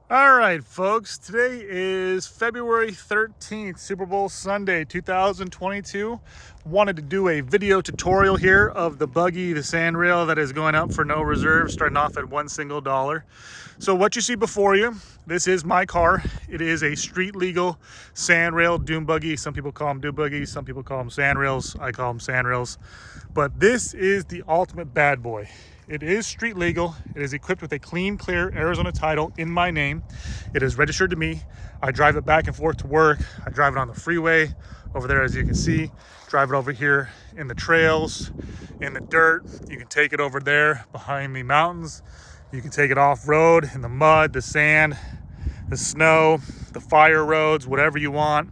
All right, folks, today is February 13th, Super Bowl Sunday, 2022. Wanted to do a video tutorial here of the buggy, the sandrail that is going up for no reserve, starting off at $1 single. So what you see before you, this is my car. It is a street legal sandrail dune buggy. Some people call them dune buggies, some people call them sandrails. I call them sandrails. But this is the ultimate bad boy. It is street legal. It is equipped with a clean, clear Arizona title in my name. It is registered to me. I drive it back and forth to work. I drive it on the freeway over there, as you can see. Drive it over here in the trails, in the dirt. You can take it over there behind the mountains. You can take it off-road in the mud, the sand, the snow, the fire roads, whatever you want.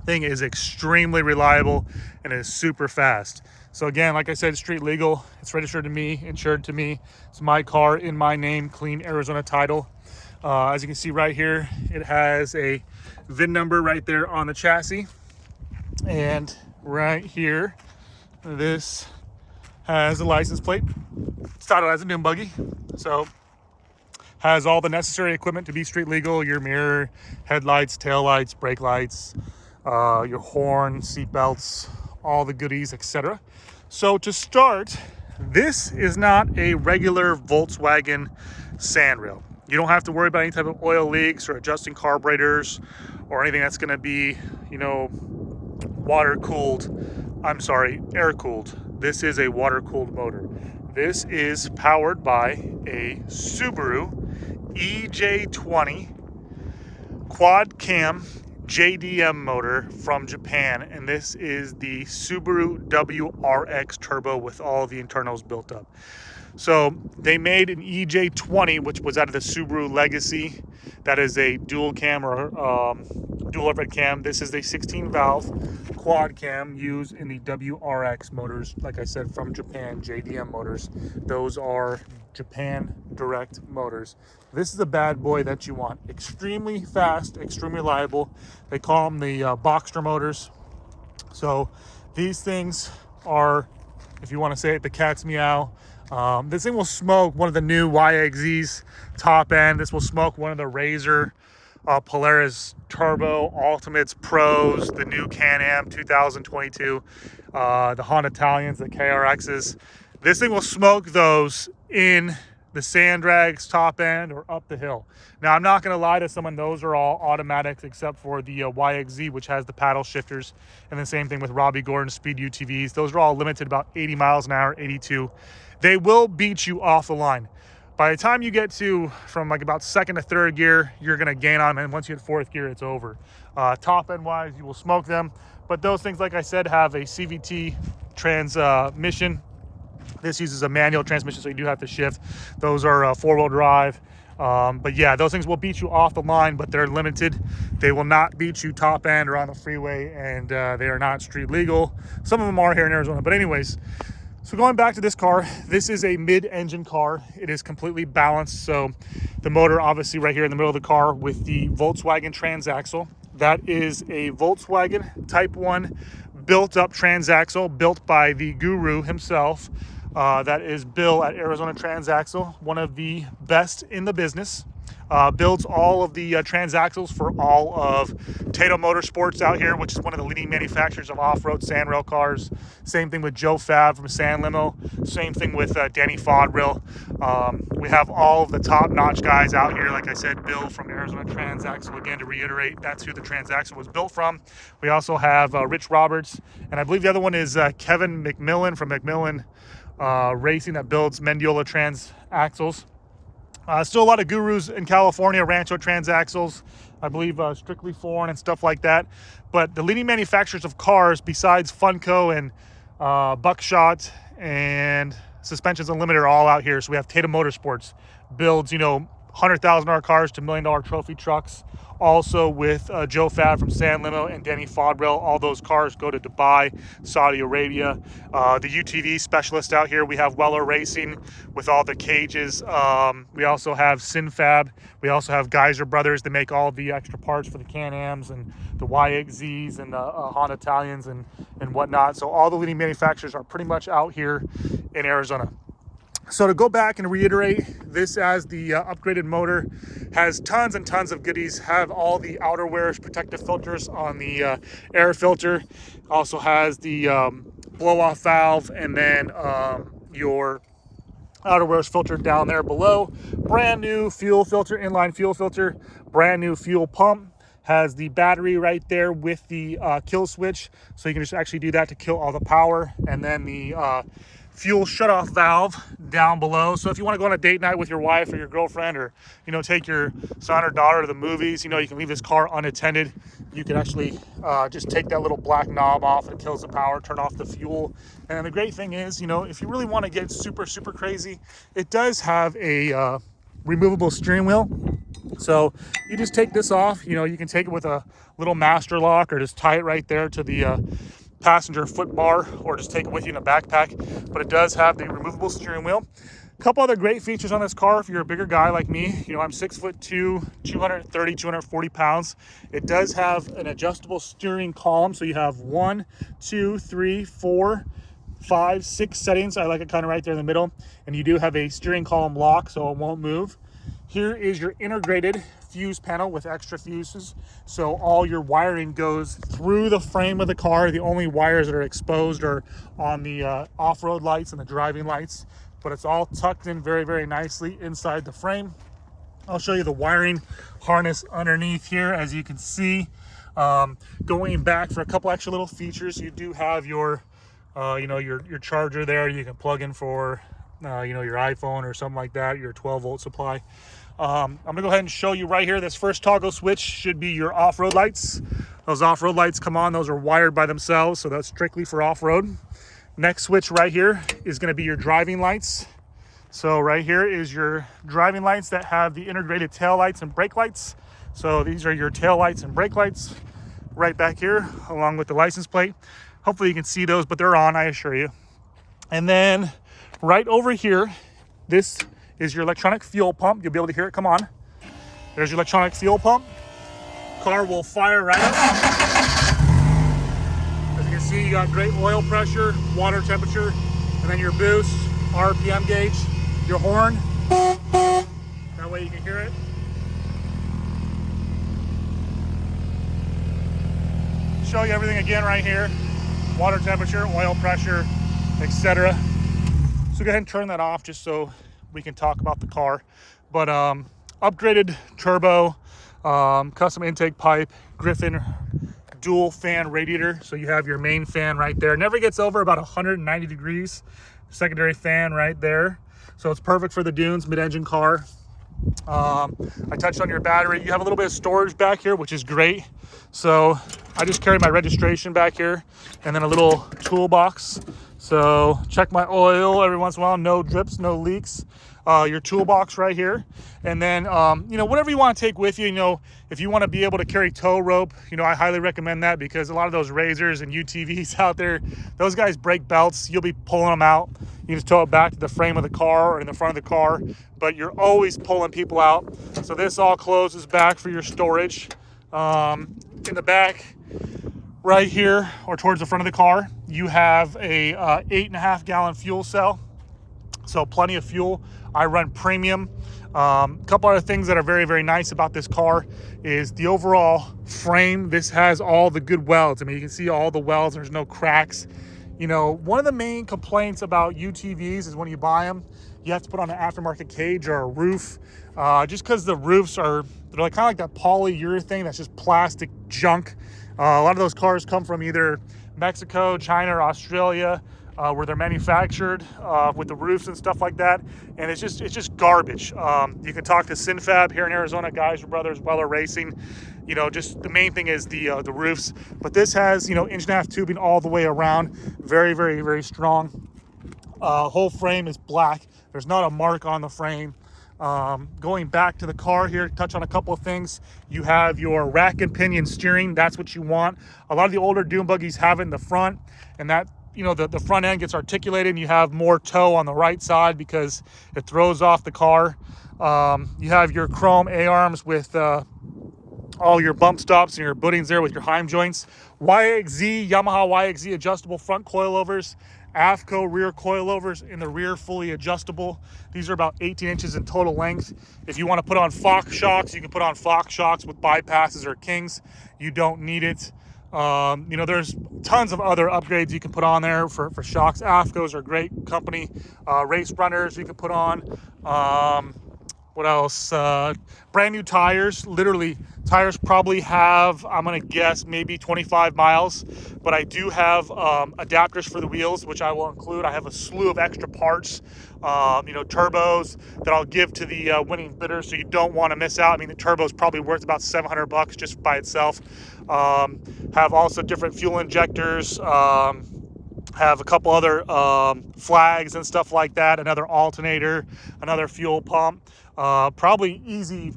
Thing is extremely reliable and is super fast. So again, like I said, street legal. It's registered to me, insured to me. It's my car in my name, clean Arizona title. As you can see right here, it has a VIN number right there on the chassis. And right here, this has a license plate. It's titled as a dune buggy. So has all the necessary equipment to be street legal: your mirror, headlights, taillights, brake lights, your horn, seat belts, all the goodies, etc. So to start, this is not a regular Volkswagen sandrail. You don't have to worry about any type of oil leaks or adjusting carburetors or anything that's going to be, water cooled. I'm sorry, air cooled. This is a water cooled motor. This is powered by a Subaru EJ20 quad cam JDM motor from Japan, and this is the Subaru WRX turbo with all the internals built up. So they made an EJ20, which was out of the Subaru Legacy. That is a dual cam or dual overhead cam. This is a 16 valve quad cam used in the WRX motors, like I said, from Japan, JDM motors. Those are Japan direct motors. This is a bad boy that you want. Extremely fast, extremely reliable. They call them the Boxster motors. So these things are, if you want to say it, the cat's meow. This thing will smoke one of the new YXZ's top end. This will smoke one of the Razor Polaris Turbo Ultimates Pros, the new Can-Am 2022, the Honda Italians, the KRXs. This thing will smoke those in the sand drags top end or up the hill. Now, I'm not going to lie to someone, those are all automatics except for the YXZ, which has the paddle shifters, and the same thing with Robbie Gordon's Speed UTVs. Those are all limited about 80 miles an hour, 82. They will beat you off the line. By the time you get to from like about second to third gear, you're going to gain on them, and once you hit fourth gear, it's over. Top end wise, you will smoke them, but those things, like I said, have a CVT transmission. This uses a manual transmission, so you do have to shift. Those are four-wheel drive. But yeah, those things will beat you off the line, but they're limited. They will not beat you top end or on the freeway, and they are not street legal. Some of them are here in Arizona. But anyways, so going back to this car, this is a mid-engine car. It is completely balanced. So the motor, obviously, right here in the middle of the car with the Volkswagen transaxle. That is a Volkswagen Type 1 built-up transaxle built by the guru himself. That is Bill at Arizona Transaxle, one of the best in the business. Builds all of the transaxles for all of Tato Motorsports out here, which is one of the leading manufacturers of off-road sandrail cars. Same thing with Joe Fab from San Limo. Same thing with Danny Fodrill. We have all of the top-notch guys out here. Like I said, Bill from Arizona Transaxle. Again, to reiterate, that's who the transaxle was built from. We also have Rich Roberts, and I believe the other one is Kevin McMillan from McMillan Racing, that builds Mendiola transaxles. Still a lot of gurus in California, Rancho transaxles, I believe Strictly Foreign and stuff like that. But the leading manufacturers of cars, besides Funko and Buckshot and Suspensions Unlimited, are all out here. So we have Tato Motorsports, builds, $100,000 cars to $1 million trophy trucks. Also with Joe Fab from San Limo and Danny Fodrill, all those cars go to Dubai, Saudi Arabia. The UTV specialist out here, we have Weller Racing with all the cages. We also have Sinfab. We also have Geyser Brothers. They make all the extra parts for the Can-Ams and the YXZs and the Honda Italians and whatnot. So all the leading manufacturers are pretty much out here in Arizona. So to go back and reiterate, this as the upgraded motor has tons and tons of goodies. Have all the outerwear protective filters on the air filter. Also has the blow off valve, and then your outerwear filter down there below. Brand new fuel filter, inline fuel filter, brand new fuel pump. Has the battery right there with the kill switch, so you can just actually do that to kill all the power. And then the fuel shutoff valve down below. So if you want to go on a date night with your wife or your girlfriend, or take your son or daughter to the movies, you can leave this car unattended. You can actually just take that little black knob off, and it kills the power, turn off the fuel. And the great thing is, if you really want to get super crazy, it does have a removable steering wheel. So you just take this off. You can take it with a little master lock, or just tie it right there to the passenger foot bar, or just take it with you in a backpack. But it does have the removable steering wheel. A couple other great features on this car if you're a bigger guy like me. I'm 6'2", 230, 240 pounds. It does have an adjustable steering column, so you have 1, 2, 3, 4, 5, 6 settings. I like it kind of right there in the middle. And you do have a steering column lock, so it won't move. Here is your integrated fuse panel with extra fuses. So all your wiring goes through the frame of the car. The only wires that are exposed are on the off-road lights and the driving lights, but it's all tucked in very nicely inside the frame. I'll show you the wiring harness underneath here. As you can see, going back for a couple extra little features, you do have your your charger there. You can plug in for your iPhone or something like that, your 12-volt supply. I'm gonna go ahead and show you right here. This first toggle switch should be your off-road lights. Those off-road lights come on. Those are wired by themselves, so that's strictly for off-road. Next switch right here is going to be your driving lights. So right here is your driving lights that have the integrated tail lights and brake lights. So these are your tail lights and brake lights right back here, along with the license plate. Hopefully you can see those, but they're on, I assure you. And then right over here, this is your electronic fuel pump. You'll be able to hear it come on. There's your electronic fuel pump. Car will fire right up. As you can see, you got great oil pressure, water temperature, and then your boost, RPM gauge, your horn. That way you can hear it. Show you everything again right here. Water temperature, oil pressure, etc. So go ahead and turn that off just so we can talk about the car. But upgraded turbo, custom intake pipe, Griffin dual fan radiator. So you have your main fan right there. Never gets over about 190 degrees. Secondary fan right there. So it's perfect for the dunes, mid-engine car. I touched on your battery. You have a little bit of storage back here, which is great. So I just carry my registration back here, and then a little toolbox. So check my oil every once in a while. No drips, no leaks. Your toolbox right here. And then, whatever you want to take with you, if you want to be able to carry tow rope, I highly recommend that, because a lot of those razors and UTVs out there, those guys break belts. You'll be pulling them out. You just tow it back to the frame of the car or in the front of the car, but you're always pulling people out. So this all closes back for your storage. In the back right here, or towards the front of the car, you have a 8.5 gallon fuel cell. So plenty of fuel. I run premium. A couple other things that are very nice about this car is the overall frame. This has all the good welds. I mean, you can see all the welds. There's no cracks. One of the main complaints about UTVs is when you buy them, you have to put on an aftermarket cage or a roof, just because the roofs they're kind of like that polyurethane that's just plastic junk. A lot of those cars come from either Mexico, China, or Australia, where they're manufactured, with the roofs and stuff like that, and it's just garbage. You can talk to Sinfab here in Arizona, Geyser Brothers, Weller Racing. Just the main thing is the roofs. But this has inch and a half tubing all the way around, very strong. Whole frame is black. There's not a mark on the frame. Going back to the car here, touch on a couple of things. You have your rack and pinion steering. That's what you want. A lot of the older dune buggies have it in the front, and that the front end gets articulated, and you have more toe on the right side because it throws off the car. You have your chrome A-arms with all your bump stops and your bootings there with your Heim joints. YXZ, Yamaha YXZ adjustable front coilovers. AFCO rear coilovers in the rear, fully adjustable. These are about 18 inches in total length. If you want to put on Fox shocks, you can put on Fox shocks with bypasses or Kings. You don't need it. You know, there's tons of other upgrades you can put on there for shocks. AFCOs are a great company. Race runners you can put on. What else? Brand new tires. Literally, tires probably have, I'm gonna guess, maybe 25 miles. But I do have adapters for the wheels, which I will include. I have a slew of extra parts, you know, turbos that I'll give to the winning bidder, so you don't want to miss out. I mean, the turbo is probably worth about $700 just by itself. Have also different fuel injectors. Have a couple other flags and stuff like that, another alternator, another fuel pump. Probably easy,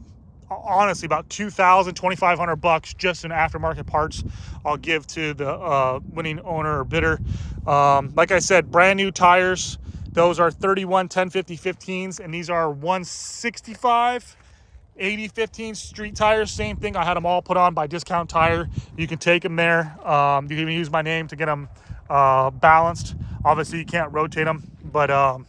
honestly, about $2,500 just in aftermarket parts I'll give to the winning owner or bidder. Like I said, brand new tires. Those are 31 1050 15s, and these are 165 80 15 street tires. Same thing, I had them all put on by Discount Tire. You can take them there. You can even use my name to get them balanced. Obviously you can't rotate them, but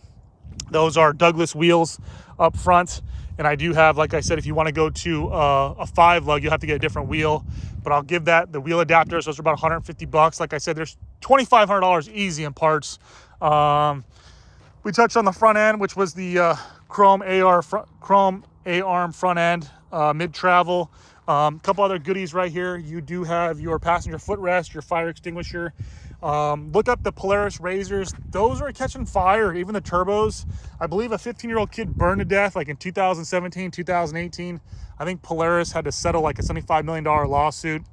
those are Douglas wheels up front. And I do have, like I said, if you want to go to a 5-lug, you'll have to get a different wheel, but I'll give that the wheel adapters. Those are about $150. Like I said, there's $2,500 easy in parts. We touched on the front end, which was the chrome A-arm front end, mid-travel. Couple other goodies right here. You do have your passenger footrest, your fire extinguisher. Look up the Polaris razors. Those are catching fire. Even the turbos. I believe a 15-year-old kid burned to death like in 2017, 2018. I think Polaris had to settle like a $75 million lawsuit.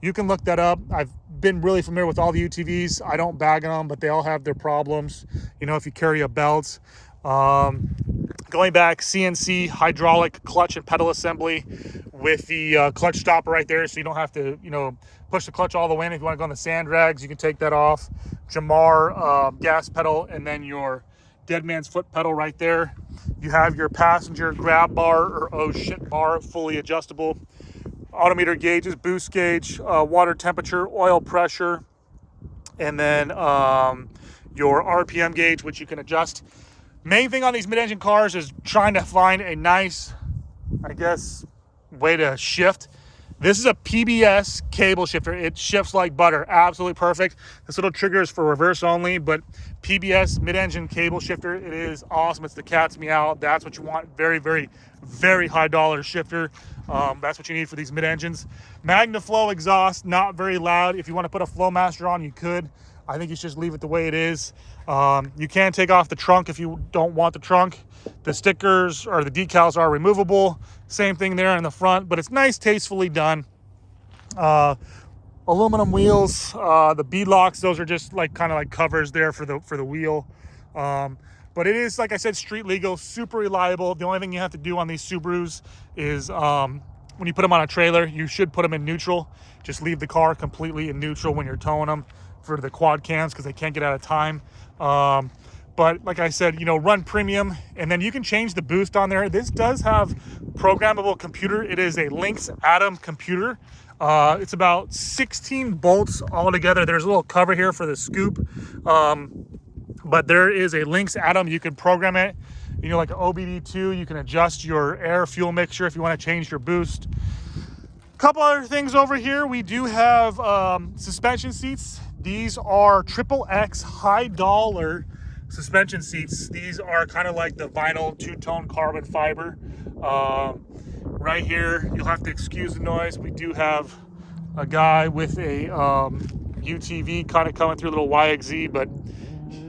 You can look that up. I've been really familiar with all the UTVs. I don't bag on them, but they all have their problems. You know, if you carry a belt. Going back, CNC hydraulic clutch and pedal assembly with the clutch stopper right there, so you don't have to, you know, push the clutch all the way in. If you want to go on the sand drags, you can take that off. Jamar gas pedal, and then your dead man's foot pedal right there. You have your passenger grab bar or oh shit bar, fully adjustable. Odometer gauges, boost gauge, water temperature, oil pressure, and then your RPM gauge, which you can adjust. Main thing on these mid-engine cars is trying to find a nice, I guess, way to shift. This is a PBS cable shifter. It shifts like butter. Absolutely perfect. This little trigger is for reverse only, but PBS mid-engine cable shifter, it is awesome. It's the cat's meow. That's what you want. Very, very, very high dollar shifter. That's what you need for these mid-engines. MagnaFlow exhaust, not very loud. If you want to put a Flowmaster on, you could. I think you should just leave it the way it is. You can take off the trunk if you don't want the trunk. The stickers or the decals are removable. Same thing there in the front, but it's nice, tastefully done. Aluminum wheels, the bead locks, those are just like kind of like covers there for the wheel. But it is, like I said, street legal, super reliable. The only thing you have to do on these Subarus is when you put them on a trailer, you should put them in neutral. Just leave the car completely in neutral when you're towing them for the quad cams because they can't get out of time. But like I said, you know, run premium, and then you can change the boost on there. This does have programmable computer. It is a Lynx Atom computer. It's about 16 bolts all together. There's a little cover here for the scoop. But there is a Lynx Atom. You can program it, you know, like an OBD2. You can adjust your air fuel mixture if you want to change your boost. Couple other things over here. We do have suspension seats. These are XXX high dollar suspension seats. These are kind of like the vinyl two-tone carbon fiber. Right here, you'll have to excuse the noise. We do have a guy with a UTV kind of coming through a little YXZ, but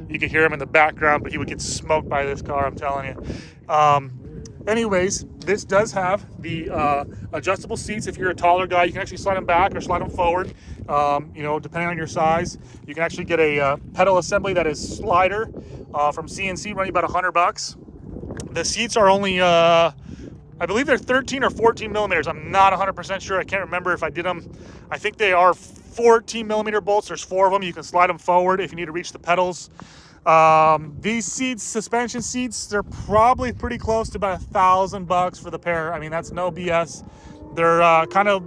you can hear him in the background, but he would get smoked by this car, I'm telling you. Anyways, this does have the adjustable seats. If you're a taller guy, you can actually slide them back or slide them forward. You know, depending on your size. You can actually get a pedal assembly that is slider from CNC, running about $100. The seats are only, I believe they're 13 or 14 millimeters. I'm not 100% sure. I can't remember if I did them. I think they are 14 millimeter bolts. There's 4 of them. You can slide them forward if you need to reach the pedals. These seats, suspension seats, they're probably pretty close to about $1,000 for the pair. I mean, that's no BS. They're kind of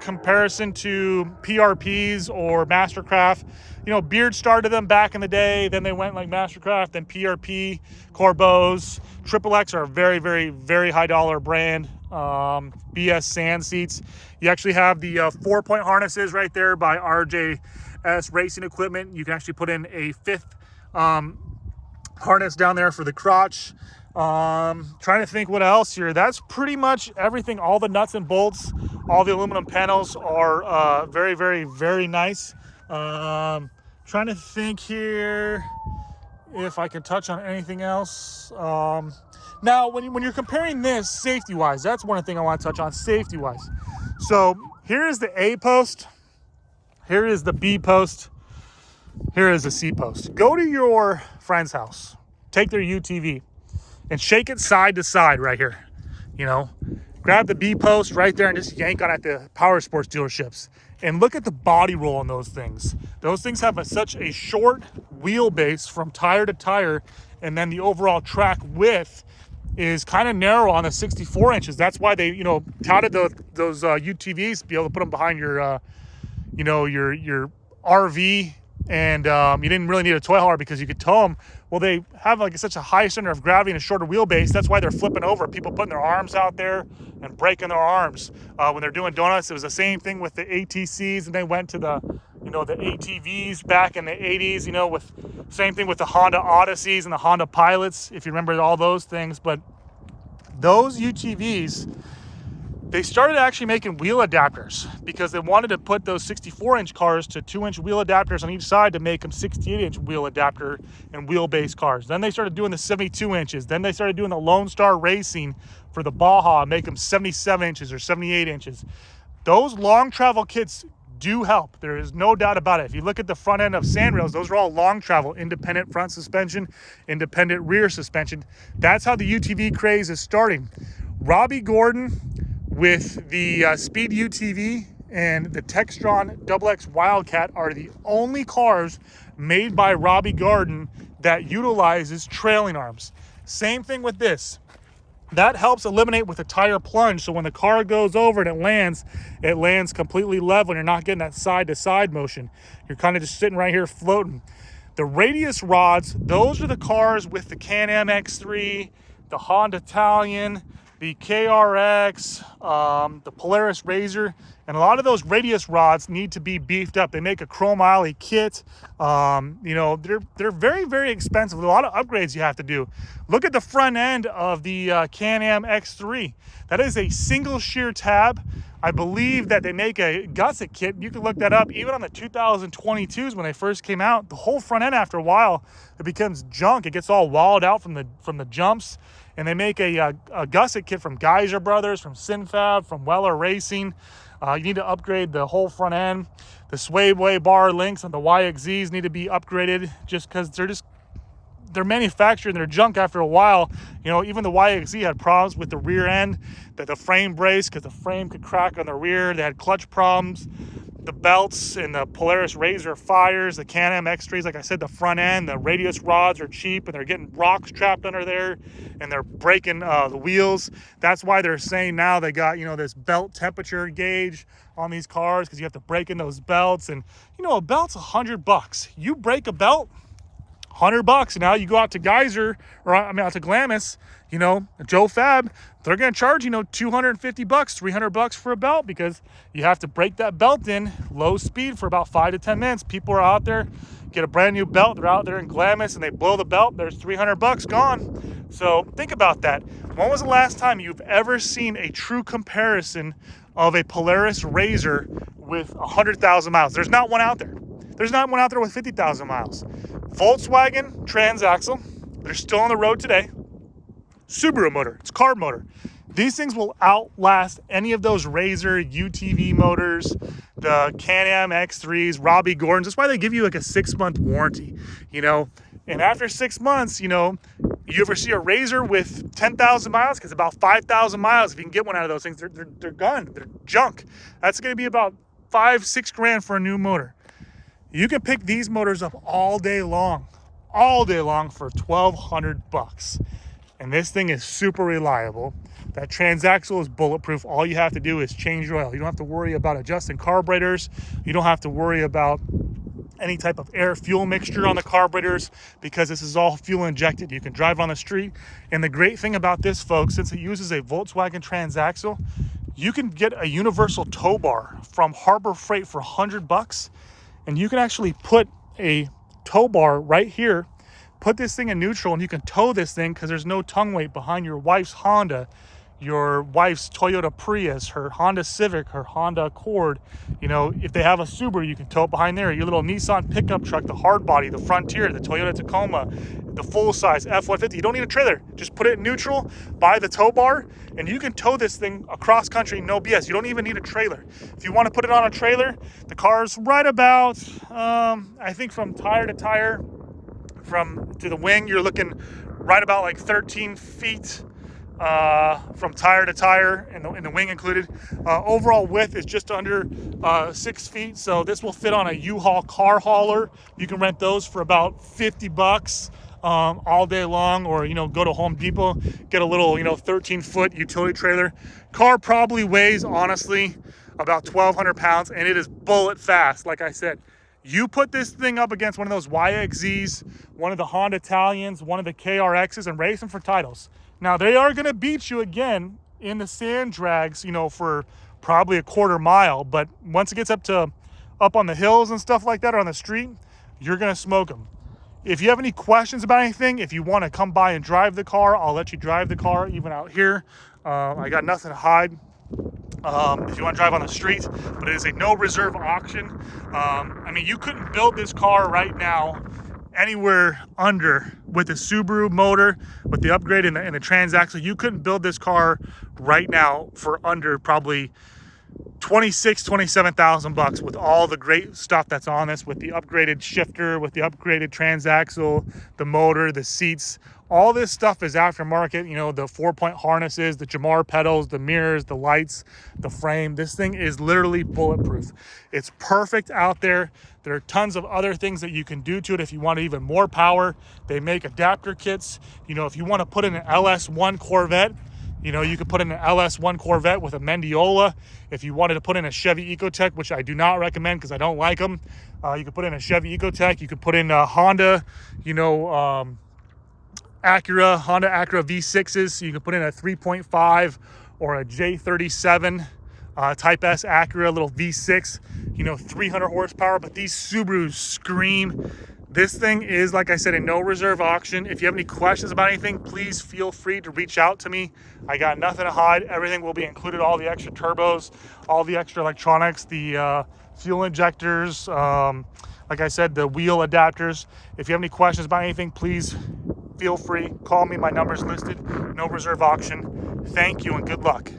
comparison to PRPs or Mastercraft. You know, Beard started them back in the day, then they went like Mastercraft, then PRP, Corbos. Triple X are a very, very, very high dollar brand. BS sand seats. You actually have the 4-point harnesses right there by RJS Racing Equipment. You can actually put in a 5th harness down there for the crotch. Trying to think what else here. That's pretty much everything. All the nuts and bolts, all the aluminum panels are very, very, very nice. Trying to think here if I can touch on anything else. Now, when you're comparing this safety-wise, that's one thing I want to touch on safety-wise. So here is the A post. Here is the B post. Here is the C post. Go to your friend's house, take their UTV, and shake it side to side right here. You know, grab the B post right there and just yank on at the power sports dealerships. And look at the body roll on those things. Those things have such a short wheelbase from tire to tire, and then the overall track width is kind of narrow on the 64 inches. That's why they, you know, touted those UTVs to be able to put them behind your, you know, your RV. And you didn't really need a toy hauler because you could tow them. Well, they have like such a high center of gravity and a shorter wheelbase. That's why they're flipping over. People putting their arms out there and breaking their arms when they're doing donuts. It was the same thing with the ATCs, and they went to the, you know, the ATVs back in the 80s. You know, with same thing with the Honda Odysseys and the Honda Pilots, if you remember all those things. But those UTVs, they started actually making wheel adapters because they wanted to put those 64-inch cars to 2-inch wheel adapters on each side to make them 68-inch wheel adapter and wheelbase cars. Then they started doing the 72 inches. Then they started doing the Lone Star Racing for the Baja, make them 77 inches or 78 inches. Those long travel kits do help. There is no doubt about it. If you look at the front end of sandrails, those are all long travel, independent front suspension, independent rear suspension. That's how the UTV craze is starting. Robbie Gordon with the Speed UTV and the Textron XX Wildcat are the only cars made by Robbie Gordon that utilizes trailing arms. Same thing with this. That helps eliminate with a tire plunge, so when the car goes over and it lands completely level and you're not getting that side-to-side motion. You're kind of just sitting right here floating. The radius rods, those are the cars with the Can-Am X3, the Honda Italian, the KRX, the Polaris RZR, and a lot of those radius rods need to be beefed up. They make a chrome alley kit. You know, they're very, very expensive. A lot of upgrades you have to do. Look at the front end of the Can-Am X3. That is a single shear tab. I believe that they make a gusset kit. You can look that up. Even on the 2022s when they first came out, the whole front end after a while, it becomes junk. It gets all walled out from the jumps. And they make a gusset kit from Geyser Brothers, from Sinfab, from Weller Racing. You need to upgrade the whole front end. The sway bar links on the YXZs need to be upgraded just because they're manufacturing their junk after a while. You know, even the YXZ had problems with the rear end, that the frame brace, because the frame could crack on the rear. They had clutch problems. The belts and the Polaris RZR fires, the Can-Am X3s, like I said, the front end, the radius rods are cheap and they're getting rocks trapped under there and they're breaking the wheels. That's why they're saying now they got, you know, this belt temperature gauge on these cars because you have to break in those belts. And, you know, a belt's $100. You break a belt, $100. Now you go out to Geyser, or I mean out to Glamis, you know, Joe Fab, they're going to charge, you know, $250, $300 for a belt because you have to break that belt in low speed for about 5 to 10 minutes. People are out there, get a brand new belt. They're out there in Glamis and they blow the belt. There's $300 gone. So think about that. When was the last time you've ever seen a true comparison of a Polaris RZR with 100,000 miles? There's not one out there. There's not one out there with 50,000 miles. Volkswagen transaxle, they're still on the road today. Subaru motor, it's carb motor. These things will outlast any of those RZR UTV motors, the Can-Am X3s, Robbie Gordons. That's why they give you like a 6-month warranty, you know. And after 6 months, you know, you ever see a RZR with 10,000 miles? Because about 5,000 miles, if you can get one out of those things, they're gone, they're junk. That's going to be about $5-6 grand for a new motor. You can pick these motors up all day long for $1,200. And this thing is super reliable. That transaxle is bulletproof. All you have to do is change your oil. You don't have to worry about adjusting carburetors. You don't have to worry about any type of air fuel mixture on the carburetors, because this is all fuel injected. You can drive on the street. And the great thing about this, folks, since it uses a Volkswagen transaxle, you can get a universal tow bar from Harbor Freight for $100, and you can actually put a tow bar right here, put this thing in neutral, and you can tow this thing because there's no tongue weight behind your wife's Honda, your wife's Toyota Prius, her Honda Civic, her Honda Accord. You know, if they have a Subaru, you can tow it behind there. Your little Nissan pickup truck, the hard body, the Frontier, the Toyota Tacoma, the full size F-150. You don't need a trailer. Just put it in neutral, buy the tow bar, and you can tow this thing across country, no BS. You don't even need a trailer. If you want to put it on a trailer, the car's right about, I think from tire to tire, to the wing, you're looking right about like 13 feet from tire to tire, and the wing included. Overall width is just under 6 feet, so this will fit on a U-Haul car hauler. You can rent those for about $50 all day long, or go to Home Depot, get a little 13-foot utility trailer. Car probably weighs, honestly, about 1,200 pounds, and it is bullet fast. Like I said, you put this thing up against one of those YXZs, one of the Honda Italians, one of the KRXs, and race them for titles. Now, they are going to beat you again in the sand drags, for probably a quarter mile. But once it gets up on the hills and stuff like that, or on the street, you're going to smoke them. If you have any questions about anything, if you want to come by and drive the car, I'll let you drive the car, even out here. I got nothing to hide. If you want to drive on the street, but it is a no reserve auction. I mean, you couldn't build this car right now anywhere under, with the Subaru motor, with the upgrade in the transaxle. You couldn't build this car right now for under probably $27,000 with all the great stuff that's on this, with the upgraded shifter, with the upgraded transaxle, the motor, the seats. All this stuff is aftermarket, the 4-point harnesses, the Jamar pedals, the mirrors, the lights, the frame. This thing is literally bulletproof. It's perfect out there. There are tons of other things that you can do to it if you want even more power. They make adapter kits. If you want to put in an LS1 Corvette, you could put in an LS1 Corvette with a Mendiola. If you wanted to put in a Chevy Ecotec, which I do not recommend because I don't like them, you could put in a Chevy Ecotec. You could put in a Honda, Honda Acura V6s. So you could put in a 3.5 or a J37 Type S Acura, little V6, 300 horsepower. But these Subarus scream. This thing is, like I said, a no reserve auction. If you have any questions about anything, please feel free to reach out to me. I got nothing to hide. Everything will be included, all the extra turbos, all the extra electronics, the fuel injectors, like I said, the wheel adapters. If you have any questions about anything, please feel free. Call me. My number's listed. No reserve auction. Thank you and good luck.